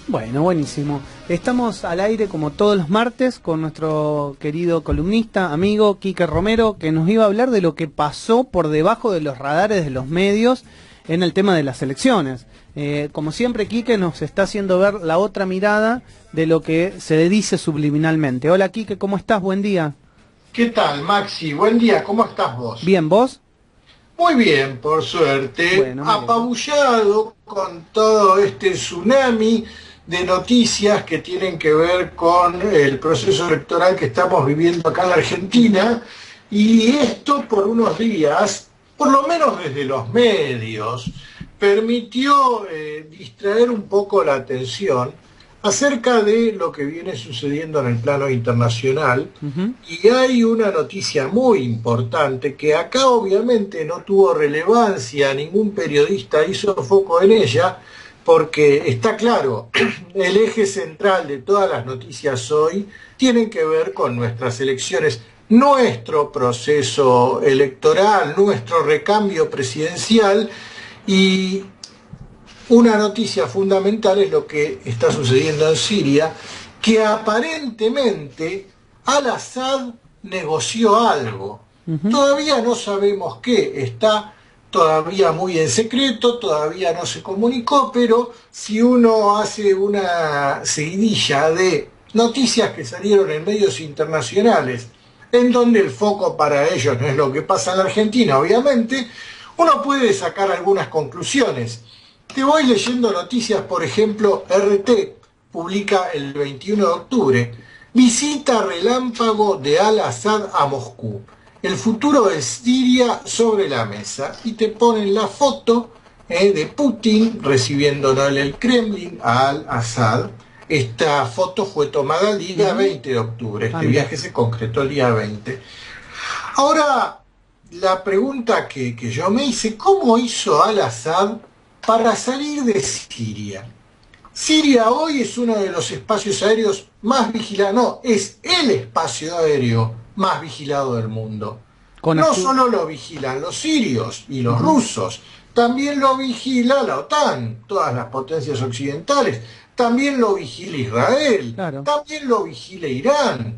Bueno, buenísimo. Estamos al aire como todos los martes con nuestro querido columnista, amigo Quique Romero, que nos iba a hablar de lo que pasó por debajo de los radares de los medios en el tema de las elecciones. Como siempre, Quique nos está haciendo ver la otra mirada de lo que se dice subliminalmente. Hola Quique, ¿cómo estás? Buen día. ¿Qué tal, Maxi? Buen día, ¿cómo estás vos? Bien, ¿vos? Muy bien, por suerte. Bueno, me alegro. Apabullado con todo este tsunami de noticias que tienen que ver con el proceso electoral que estamos viviendo acá en la Argentina. Y esto por unos días, por lo menos desde los medios, permitió distraer un poco la atención acerca de lo que viene sucediendo en el plano internacional. Ujú. Y hay una noticia muy importante que acá obviamente no tuvo relevancia, ningún periodista hizo foco en ella, porque está claro, el eje central de todas las noticias hoy tienen que ver con nuestras elecciones, nuestro proceso electoral, nuestro recambio presidencial. Y una noticia fundamental es lo que está sucediendo en Siria, que aparentemente Al-Assad negoció algo. Ujú. Todavía no sabemos qué, está todavía muy en secreto, todavía no se comunicó, pero si uno hace una seguidilla de noticias que salieron en medios internacionales, en donde el foco para ellos no es lo que pasa en la Argentina, obviamente, uno puede sacar algunas conclusiones. Te voy leyendo noticias, por ejemplo, RT publica el 21 de octubre, visita relámpago de Al-Assad a Moscú. El futuro de Siria sobre la mesa. Y te ponen la foto de Putin recibiéndolo en el Kremlin a Al-Assad. Esta foto fue tomada el día Ujú. 20 de octubre. Ah, Este mira. viaje se concretó el día 20. Ahora, la pregunta que yo me hice, ¿cómo hizo Al-Assad para salir de Siria? Siria hoy es uno de los espacios aéreos más vigilados, no, es el espacio aéreo más vigilado del mundo. Con No ayuda. solo lo vigilan los sirios y los Ujú. rusos, también lo vigila la OTAN, todas las potencias occidentales, también lo vigila Israel, Claro. también lo vigila Irán. Ujú.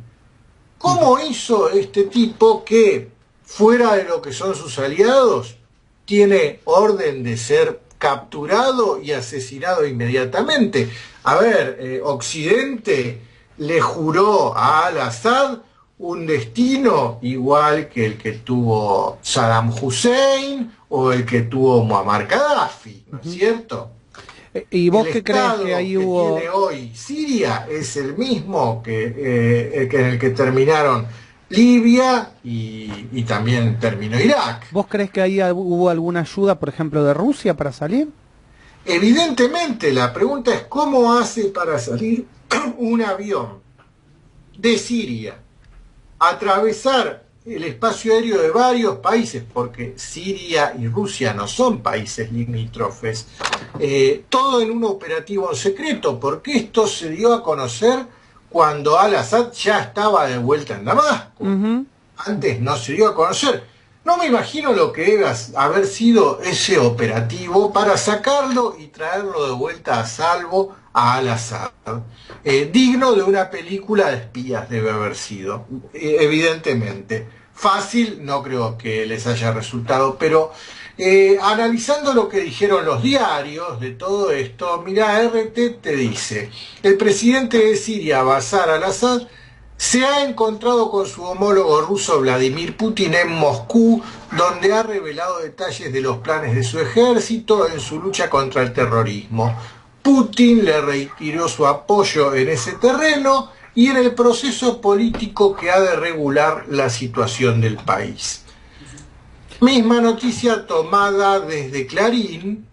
¿Cómo hizo este tipo que, fuera de lo que son sus aliados, tiene orden de ser capturado y asesinado inmediatamente? A ver, Occidente le juró a Al-Assad un destino igual que el que tuvo Saddam Hussein o el que tuvo Muammar Gaddafi, ¿no es Ujú. cierto? ¿Y El vos qué crees que estado ahí que tiene hubo? hoy Siria es el mismo que en el que terminaron Libia y también terminó Irak. ¿Vos crees que ahí hubo alguna ayuda, por ejemplo, de Rusia para salir? Evidentemente, la pregunta es cómo hace para salir un avión de Siria, atravesar el espacio aéreo de varios países, porque Siria y Rusia no son países limítrofes, todo en un operativo en secreto, porque esto se dio a conocer cuando Al-Assad ya estaba de vuelta en Damasco. Ujú. Antes no se dio a conocer. No me imagino lo que debe haber sido ese operativo para sacarlo y traerlo de vuelta a salvo a Al-Assad. Digno de una película de espías debe haber sido, evidentemente. Fácil no creo que les haya resultado, pero analizando lo que dijeron los diarios de todo esto, mira, RT te dice, el presidente de Siria, Bashar al-Assad, se ha encontrado con su homólogo ruso Vladimir Putin en Moscú, donde ha revelado detalles de los planes de su ejército en su lucha contra el terrorismo. Putin le reiteró su apoyo en ese terreno y en el proceso político que ha de regular la situación del país. Misma noticia tomada desde Clarín.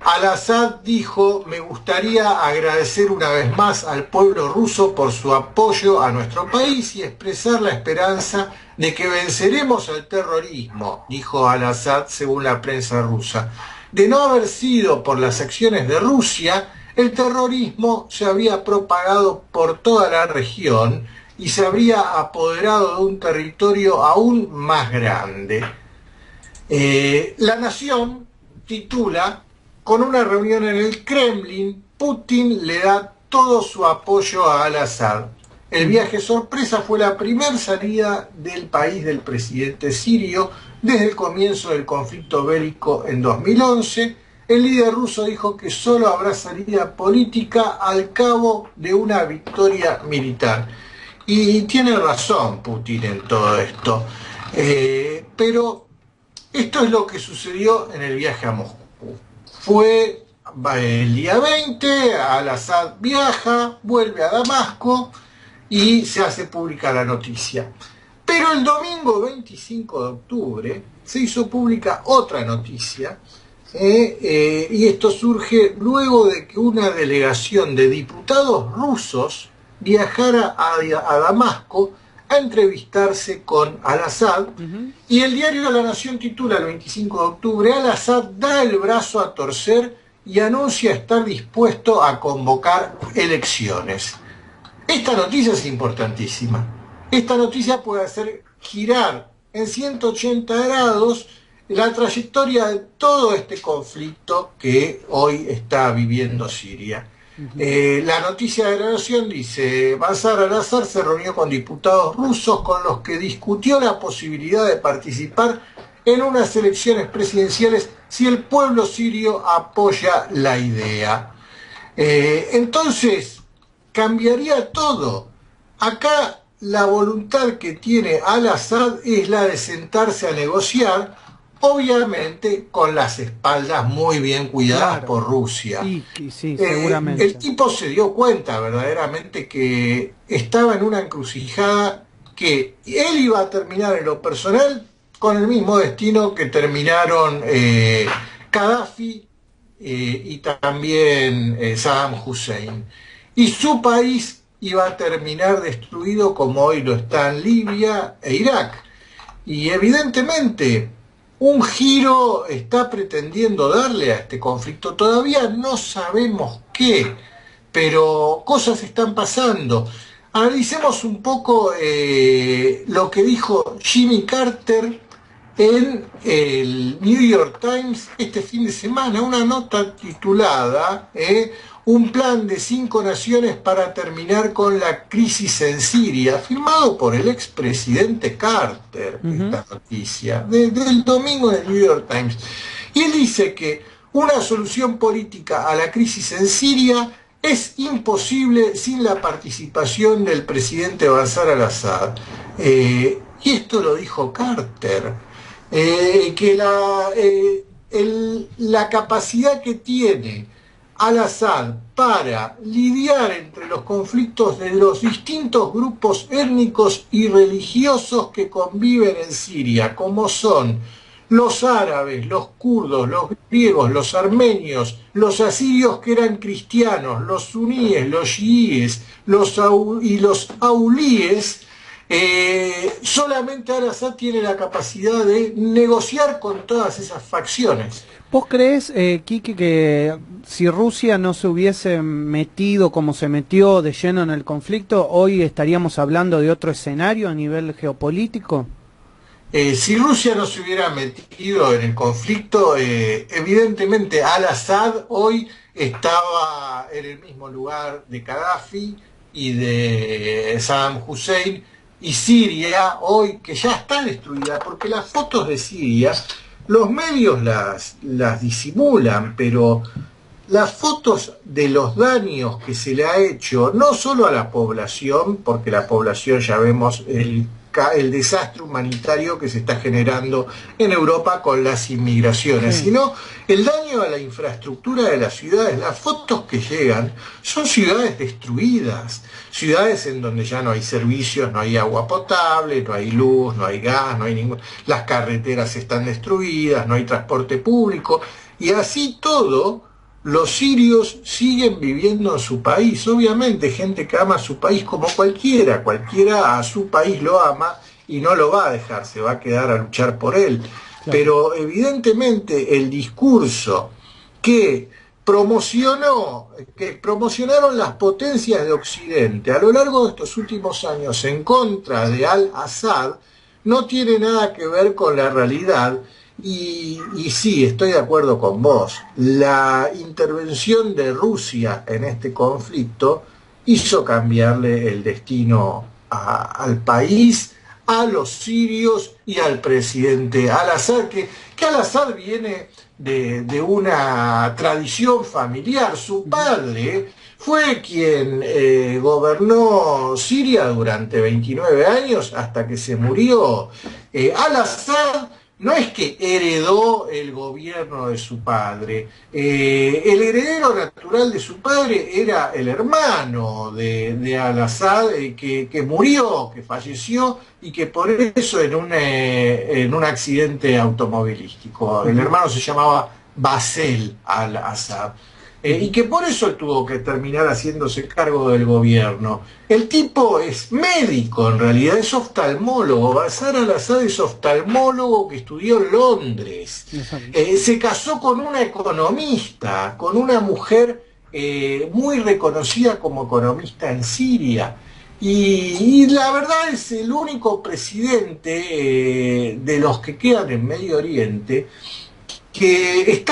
Al-Assad dijo, me gustaría agradecer una vez más al pueblo ruso por su apoyo a nuestro país y expresar la esperanza de que venceremos al terrorismo, dijo Al-Assad según la prensa rusa. De no haber sido por las acciones de Rusia, el terrorismo se había propagado por toda la región y se habría apoderado de un territorio aún más grande. La Nación titula, con una reunión en el Kremlin, Putin le da todo su apoyo a Al-Assad. El viaje sorpresa fue la primera salida del país del presidente sirio desde el comienzo del conflicto bélico en 2011. El líder ruso dijo que solo habrá salida política al cabo de una victoria militar. Y tiene razón Putin en todo esto. Pero esto es lo que sucedió en el viaje a Moscú. Fue el día 20, Al-Assad viaja, vuelve a Damasco y se hace pública la noticia. Pero el domingo 25 de octubre se hizo pública otra noticia, y esto surge luego de que una delegación de diputados rusos viajara a Damasco a entrevistarse con Al-Assad, y el diario La Nación titula el 25 de octubre: Al-Assad da el brazo a torcer y anuncia estar dispuesto a convocar elecciones. Esta noticia es importantísima. Esta noticia puede hacer girar en 180 grados la trayectoria de todo este conflicto que hoy está viviendo Siria. La noticia de La Nación dice: Bashar al-Assad se reunió con diputados rusos con los que discutió la posibilidad de participar en unas elecciones presidenciales si el pueblo sirio apoya la idea. Entonces, cambiaría todo. Acá la voluntad que tiene Al-Assad es la de sentarse a negociar, obviamente con las espaldas muy bien cuidadas, claro, por Rusia. Sí, seguramente. El tipo se dio cuenta verdaderamente que estaba en una encrucijada, que él iba a terminar en lo personal con el mismo destino que terminaron Gaddafi y también Saddam Hussein. Y su país iba a terminar destruido como hoy lo está en Libia e Irak. Y evidentemente un giro está pretendiendo darle a este conflicto. Todavía no sabemos qué, pero cosas están pasando. Analicemos un poco lo que dijo Jimmy Carter en el New York Times este fin de semana, una nota titulada Un plan de 5 naciones para terminar con la crisis en Siria, firmado por el expresidente Carter. Esta noticia del domingo en el New York Times. Y él dice que una solución política a la crisis en Siria es imposible sin la participación del presidente Bashar al-Assad. Y esto lo dijo Carter. Que la capacidad que tiene Al-Assad para lidiar entre los conflictos de los distintos grupos étnicos y religiosos que conviven en Siria, como son los árabes, los kurdos, los griegos, los armenios, los asirios que eran cristianos, los suníes, los chiíes y los aulíes, solamente Al-Assad tiene la capacidad de negociar con todas esas facciones. ¿Vos crees, Quique, que si Rusia no se hubiese metido como se metió de lleno en el conflicto, hoy estaríamos hablando de otro escenario a nivel geopolítico? Si Rusia no se hubiera metido en el conflicto, evidentemente Al-Assad hoy estaba en el mismo lugar de Gaddafi y de Saddam Hussein, y Siria hoy, que ya está destruida, porque las fotos de Siria, los medios las disimulan, pero las fotos de los daños que se le ha hecho, no solo a la población, porque la población ya vemos el desastre humanitario que se está generando en Europa con las inmigraciones, sino el daño a la infraestructura de las ciudades. Las fotos que llegan son ciudades destruidas, ciudades en donde ya no hay servicios, no hay agua potable, no hay luz, no hay gas, no hay las carreteras están destruidas, no hay transporte público, y así todo. Los sirios siguen viviendo en su país, obviamente, gente que ama su país como cualquiera a su país lo ama y no lo va a dejar, se va a quedar a luchar por él. Claro. Pero evidentemente el discurso que promocionaron las potencias de Occidente a lo largo de estos últimos años en contra de Al-Assad no tiene nada que ver con la realidad. Y sí, estoy de acuerdo con vos. La intervención de Rusia en este conflicto hizo cambiarle el destino al país, a los sirios y al presidente Al-Assad, que Al-Assad viene de una tradición familiar. Su padre fue quien gobernó Siria durante 29 años hasta que se murió. Al-Assad no es que heredó el gobierno de su padre, el heredero natural de su padre era el hermano de Al-Assad, que murió, que falleció, y que por eso en un accidente automovilístico. El hermano se llamaba Basel Al-Assad. Y que por eso él tuvo que terminar haciéndose cargo del gobierno. El tipo es médico, en realidad, es oftalmólogo. Bashar al-Assad es oftalmólogo que estudió en Londres. Se casó con una economista, con una mujer muy reconocida como economista en Siria. Y la verdad es el único presidente de los que quedan en Medio Oriente que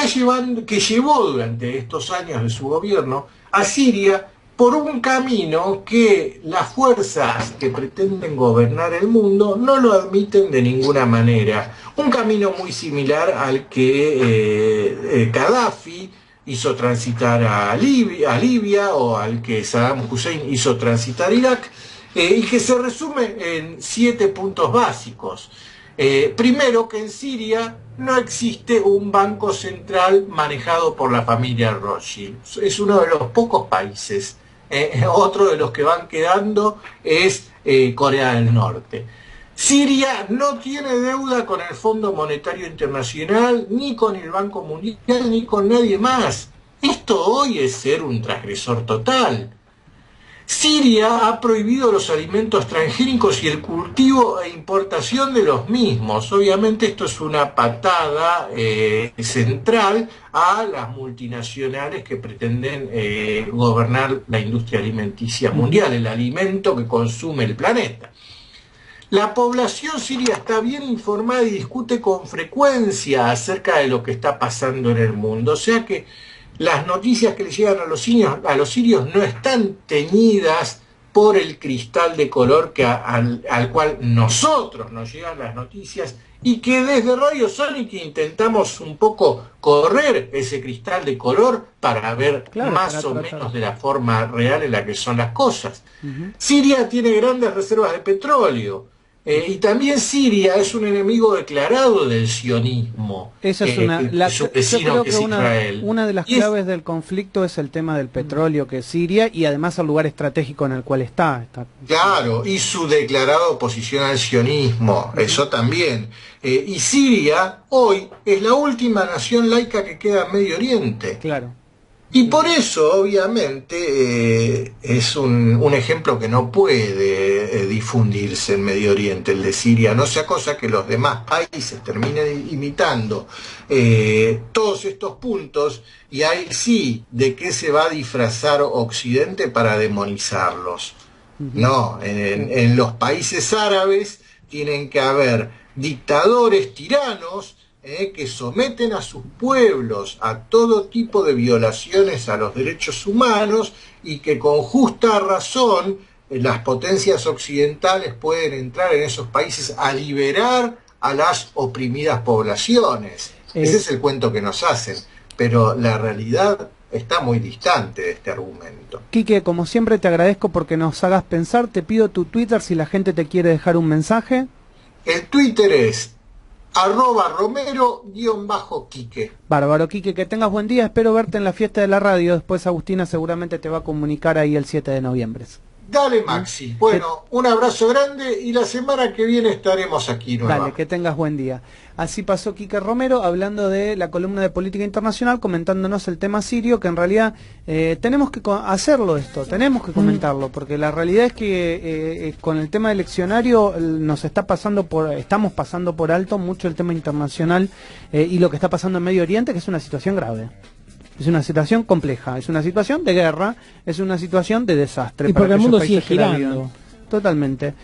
llevó durante estos años de su gobierno a Siria por un camino que las fuerzas que pretenden gobernar el mundo no lo admiten de ninguna manera. Un camino muy similar al que Gaddafi hizo transitar a Libia, o al que Saddam Hussein hizo transitar Irak, y que se resume en 7 puntos básicos. Primero, que en Siria no existe un banco central manejado por la familia Rothschild. Es uno de los pocos países. Otro de los que van quedando es Corea del Norte. Siria no tiene deuda con el Fondo Monetario Internacional, ni con el Banco Mundial, ni con nadie más. Esto hoy es ser un transgresor total. Siria ha prohibido los alimentos transgénicos y el cultivo e importación de los mismos. Obviamente esto es una patada central a las multinacionales que pretenden gobernar la industria alimenticia mundial, el alimento que consume el planeta. La población siria está bien informada y discute con frecuencia acerca de lo que está pasando en el mundo. O sea que las noticias que le llegan a los sirios no están teñidas por el cristal de color al cual nosotros nos llegan las noticias, y que desde Radio Sónica intentamos un poco correr ese cristal de color para ver más o menos de la forma real en la que son las cosas. Siria tiene grandes reservas de petróleo. Y también Siria es un enemigo declarado del sionismo. Esa es yo creo que una de las claves del conflicto es el tema del petróleo, que es Siria, y además el lugar estratégico en el cual está. Claro, y su declarada oposición al sionismo, eso también. Y Siria hoy es la última nación laica que queda en Medio Oriente. Claro. Y por eso, obviamente, es un ejemplo que no puede difundirse en Medio Oriente, el de Siria, no sea cosa que los demás países terminen imitando todos estos puntos, y ahí sí, ¿de qué se va a disfrazar Occidente para demonizarlos? No, en los países árabes tienen que haber dictadores tiranos que someten a sus pueblos a todo tipo de violaciones a los derechos humanos, y que con justa razón las potencias occidentales pueden entrar en esos países a liberar a las oprimidas poblaciones. Ese es el cuento que nos hacen, pero la realidad está muy distante de este argumento. Quique, como siempre te agradezco porque nos hagas pensar. Te pido tu Twitter si la gente te quiere dejar un mensaje. El Twitter es @Romero_Quique. Bárbaro, Quique, que tengas buen día. Espero verte en la fiesta de la radio. Después Agustina seguramente te va a comunicar ahí el 7 de noviembre. Dale, Maxi. Bueno, un abrazo grande, y la semana que viene estaremos aquí nuevamente. Dale, que tengas buen día. Así pasó Quique Romero hablando de la columna de política internacional, comentándonos el tema sirio, que en realidad tenemos que hacerlo esto, tenemos que comentarlo, porque la realidad es que con el tema eleccionario estamos pasando por alto mucho el tema internacional y lo que está pasando en Medio Oriente, que es una situación grave. Es una situación compleja, es una situación de guerra, es una situación de desastre. Y porque el mundo sigue girando. Totalmente.